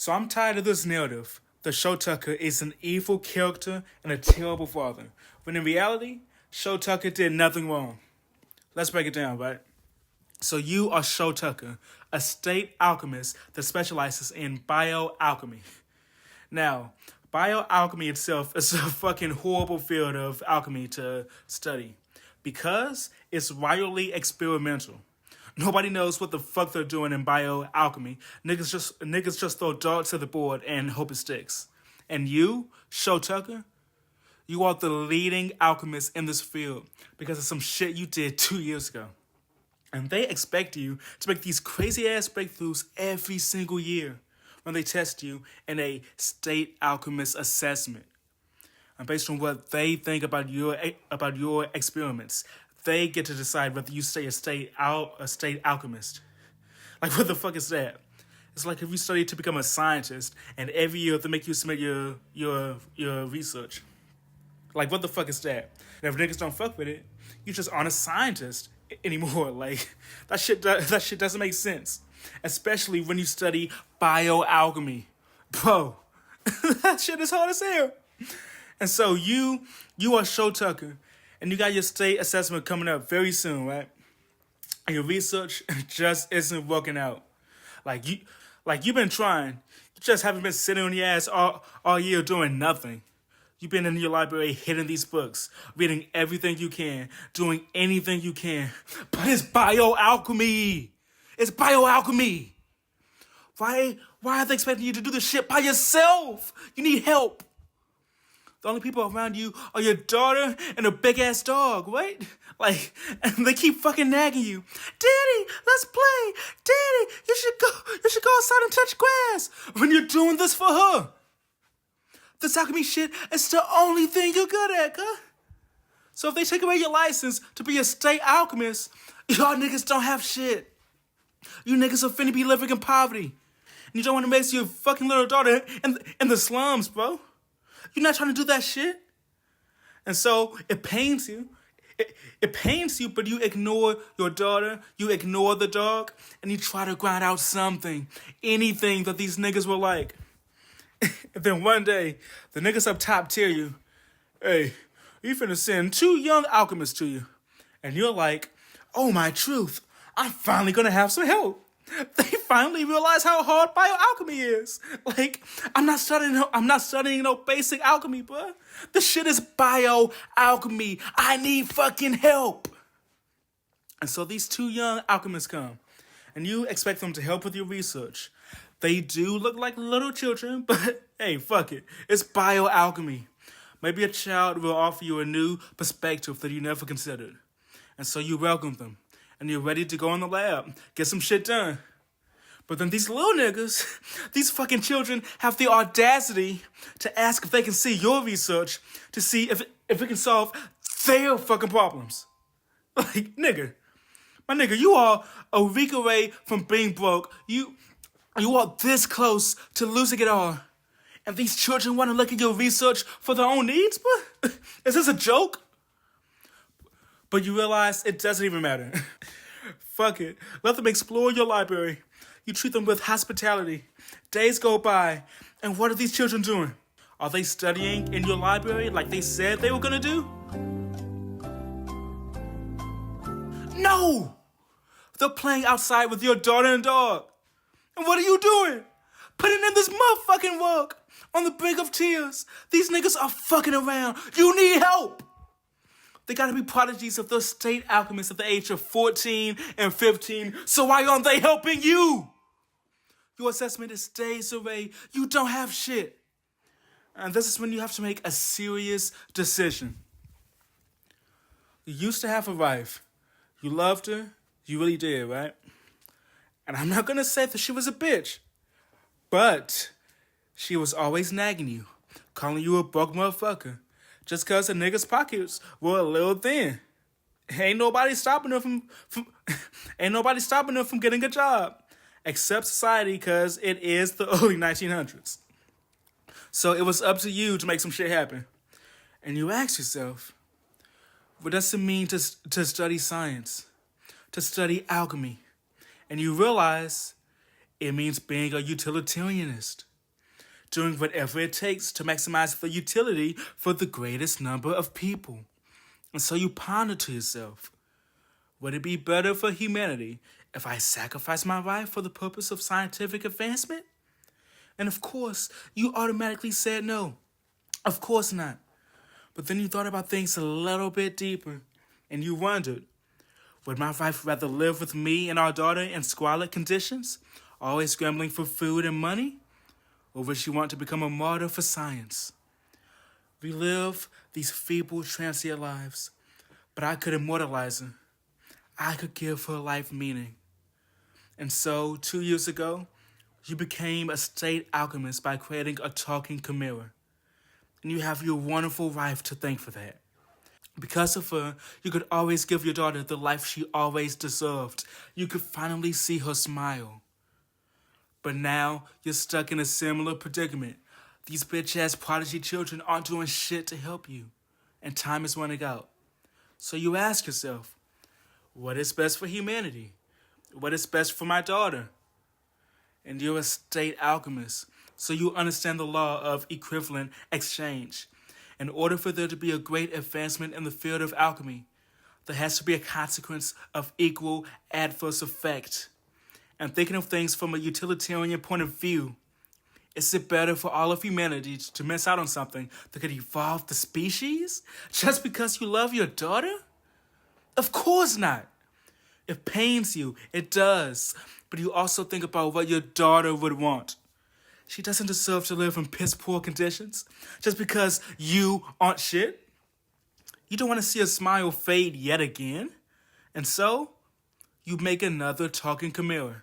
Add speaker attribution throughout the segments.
Speaker 1: So I'm tired of this narrative. The Shou Tucker is an evil character and a terrible father. When in reality, Shou Tucker did nothing wrong. Let's break it down, right? So you are Shou Tucker, a state alchemist that specializes in bioalchemy. Now, bioalchemy itself is a fucking horrible field of alchemy to study because it's wildly experimental. Nobody knows what the fuck they're doing in bioalchemy. Niggas just throw darts at the board and hope it sticks. And you, Shou Tucker, you are the leading alchemist in this field because of some shit you did 2 years ago. And they expect you to make these crazy ass breakthroughs every single year when they test you in a state alchemist assessment. And based on what they think about your experiments, they get to decide whether you stay a state alchemist. Like, what the fuck is that? It's like if you study to become a scientist, and every year they make you submit your research. Like, what the fuck is that? And if niggas don't fuck with it, you just aren't a scientist anymore. Like, that shit doesn't make sense. Especially when you study bioalchemy. Bro, that shit is hard as hell. And so you are Shou Tucker, and you got your state assessment coming up very soon, right? And your research just isn't working out. Like you've been trying. You just haven't been sitting on your ass all year doing nothing. You've been in your library hitting these books, reading everything you can, doing anything you can. But it's bioalchemy. It's bioalchemy. Why are they expecting you to do this shit by yourself? You need help. The only people around you are your daughter and a big-ass dog, right? Like, and they keep fucking nagging you. Daddy, let's play. Daddy, you should go outside and touch grass when you're doing this for her. This alchemy shit is the only thing you're good at, huh? So if they take away your license to be a state alchemist, y'all niggas don't have shit. You niggas are finna be living in poverty. And you don't want to mess your fucking little daughter in the slums, bro. You're not trying to do that shit. And so it pains you. It pains you, but you ignore your daughter, you ignore the dog, and you try to grind out something, anything that these niggas will like. And then one day, the niggas up top tell you, hey, we finna send 2 young alchemists to you. And you're like, oh my truth, I'm finally gonna have some help. They finally realize how hard bioalchemy is. Like, I'm not studying no basic alchemy, bro. This shit is bioalchemy. I need fucking help. And so these 2 young alchemists come, and you expect them to help with your research. They do look like little children, but hey, fuck it. It's bioalchemy. Maybe a child will offer you a new perspective that you never considered. And so you welcome them. And you're ready to go in the lab, get some shit done. But then these little niggas, these fucking children, have the audacity to ask if they can see your research to see if it can solve their fucking problems. Like, nigga, my nigga, you are a week away from being broke. You are this close to losing it all. And these children want to look at your research for their own needs? But is this a joke? But you realize it doesn't even matter. Fuck it. Let them explore your library. You treat them with hospitality. Days go by, and what are these children doing? Are they studying in your library like they said they were gonna do? No! They're playing outside with your daughter and dog. And what are you doing? Putting in this motherfucking work on the brink of tears. These niggas are fucking around. You need help! They gotta be prodigies of the state alchemists at the age of 14 and 15, so why aren't they helping you? Your assessment is days away. You don't have shit. And this is when you have to make a serious decision. You used to have a wife. You loved her. You really did, right? And I'm not gonna say that she was a bitch, but she was always nagging you, calling you a broke motherfucker. Just cause the niggas' pockets were a little thin. Ain't nobody stopping her from getting a job. Except society, cause it is the early 1900s. So it was up to you to make some shit happen. And you ask yourself, what does it mean to study science? To study alchemy? And you realize it means being a utilitarianist. doing whatever it takes to maximize the utility for the greatest number of people. And so you ponder to yourself, would it be better for humanity if I sacrifice my life for the purpose of scientific advancement? And of course, you automatically said no. Of course not. But then you thought about things a little bit deeper, and you wondered, would my wife rather live with me and our daughter in squalid conditions, always scrambling for food and money? Or would she want to become a martyr for science? We live these feeble, transient lives, but I could immortalize her. I could give her life meaning. And so, 2 years ago, you became a state alchemist by creating a talking chimera. And you have your wonderful wife to thank for that. Because of her, you could always give your daughter the life she always deserved. You could finally see her smile. But now, you're stuck in a similar predicament. These bitch-ass prodigy children aren't doing shit to help you. And time is running out. So you ask yourself, what is best for humanity? What is best for my daughter? And you're a state alchemist, so you understand the law of equivalent exchange. In order for there to be a great advancement in the field of alchemy, there has to be a consequence of equal adverse effect. And thinking of things from a utilitarian point of view, is it better for all of humanity to miss out on something that could evolve the species just because you love your daughter? Of course not. It pains you, it does. But you also think about what your daughter would want. She doesn't deserve to live in piss-poor conditions just because you aren't shit. You don't want to see her smile fade yet again. And so, you make another talking chimera.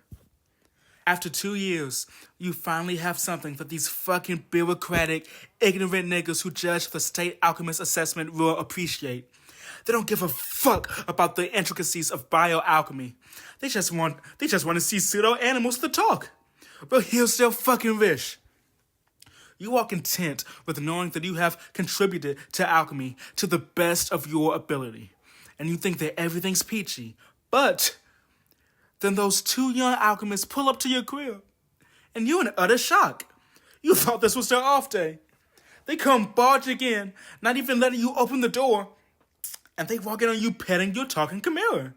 Speaker 1: After 2 years, you finally have something that these fucking bureaucratic, ignorant niggas who judge the state alchemist assessment will appreciate. They don't give a fuck about the intricacies of bioalchemy. They just want to see pseudo-animals to talk. But here's their fucking wish. You are content with knowing that you have contributed to alchemy to the best of your ability. And you think that everything's peachy. But then those 2 young alchemists pull up to your crib. And you're in utter shock. You thought this was their off day. They come barging in, not even letting you open the door. And they walk in on you petting your talking chimera.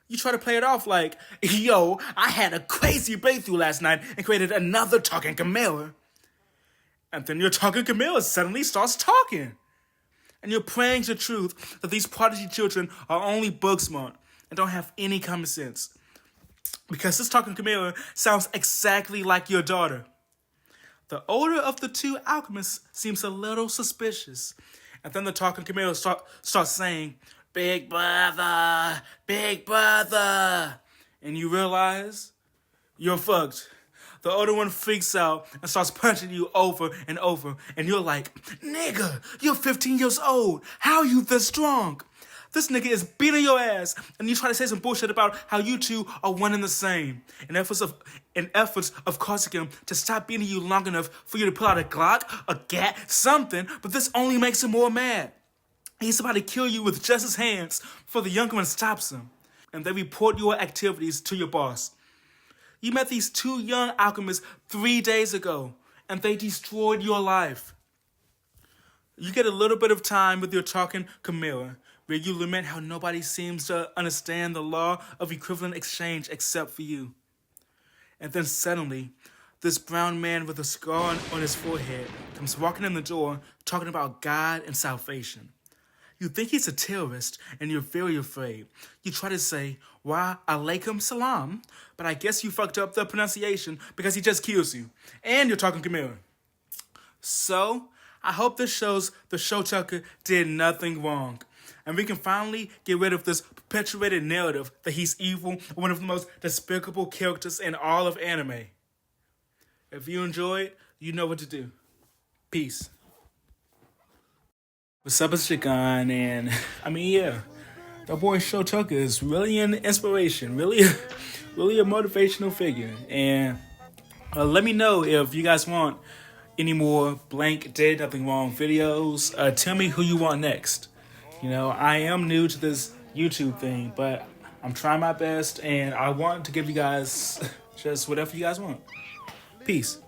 Speaker 1: You try to play it off like, yo, I had a crazy breakthrough last night and created another talking chimera. And then your talking chimera suddenly starts talking. And you're praying to truth that these prodigy children are only book smart and don't have any common sense. Because this talking chimera sounds exactly like your daughter. The older of the 2 alchemists seems a little suspicious. And then the talking chimera starts saying, big brother, big brother. And you realize you're fucked. The older one freaks out and starts punching you over and over. And you're like, nigga, you're 15 years old. How are you this strong? This nigga is beating your ass, and you try to say some bullshit about how you two are one and the same. In efforts of causing him to stop beating you long enough for you to pull out a Glock, a gat, something, but this only makes him more mad. He's about to kill you with just his hands before the younger one stops him. And they report your activities to your boss. You met these 2 young alchemists 3 days ago, and they destroyed your life. You get a little bit of time with your talking chimera, where you lament how nobody seems to understand the law of equivalent exchange except for you. And then suddenly, this brown man with a scar on his forehead comes walking in the door talking about God and salvation. You think he's a terrorist, and you're very afraid. You try to say, wa alaikum salam, but I guess you fucked up the pronunciation because he just kills you. And you're talking chimera. So, I hope this shows the Shou Tucker did nothing wrong. And we can finally get rid of this perpetuated narrative that he's evil, one of the most despicable characters in all of anime. If you enjoyed, you know what to do. Peace. What's up, it's Chikan, and the boy Shou Tucker is really an inspiration, really a motivational figure. And let me know if you guys want any more blank did nothing wrong videos. Tell me who you want next. I am new to this YouTube thing, but I'm trying my best, and I want to give you guys just whatever you guys want. Peace.